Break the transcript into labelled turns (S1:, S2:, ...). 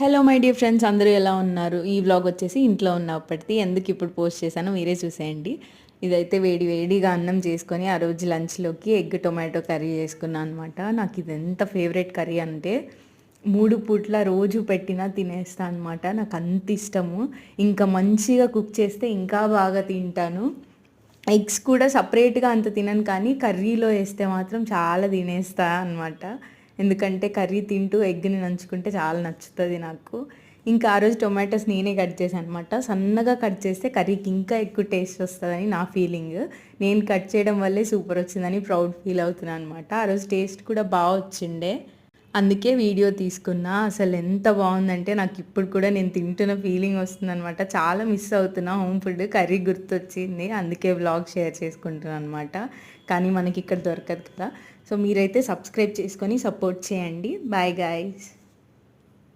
S1: Hello my dear friends, అందరూ ఎలా ఉన్నారు? ఈ వ్లాగ్ వచ్చేసి ఇంట్లో ఉన్నప్పటిది. ఎందుకు ఇప్పుడు పోస్ట్ చేశానో మీరే చూసేయండి. ఇదైతే వేడి వేడిగా అన్నం చేసుకొని ఆ రోజు లంచ్లోకి ఎగ్ టొమాటో కర్రీ చేసుకున్నాను అనమాట. నాకు ఇది ఎంత ఫేవరెట్ కర్రీ అంటే 3 పూట్ల రోజు పెట్టినా తినేస్తా అనమాట. నాకు అంత ఇష్టము. ఇంకా మంచిగా కుక్ చేస్తే ఇంకా బాగా తింటాను. ఎగ్స్ కూడా సపరేట్గా అంత తినను, కానీ కర్రీలో వేస్తే మాత్రం చాలా తినేస్తా అనమాట. ఎందుకంటే కర్రీ తింటూ ఎగ్ని నంచుకుంటే చాలా నచ్చుతుంది నాకు. ఇంకా ఆ రోజు టొమాటోస్ నేనే కట్ చేశాను అనమాట. సన్నగా కట్ చేస్తే కర్రీకి ఇంకా ఎక్కువ టేస్ట్ వస్తుందని నా ఫీలింగ్. నేను కట్ చేయడం వల్లే సూపర్ వచ్చిందని ప్రౌడ్ ఫీల్ అవుతున్నాను అనమాట. ఆ రోజు టేస్ట్ కూడా బాగా వచ్చిండే, అందుకే వీడియో తీసుకున్నా. అసలు ఎంత బాగుందంటే నాకు ఇప్పుడు కూడా నేను తింటున్న ఫీలింగ్ వస్తుందనమాట. చాలా మిస్ అవుతున్నా హోమ్ ఫుడ్. కర్రీ గుర్తొచ్చింది, అందుకే వ్లాగ్ షేర్ చేసుకుంటున్నాను అనమాట. కానీ మనకి ఇక్కడ దొరకదు కదా. సో మీరైతే సబ్స్క్రైబ్ చేసుకొని సపోర్ట్ చేయండి. Bye guys.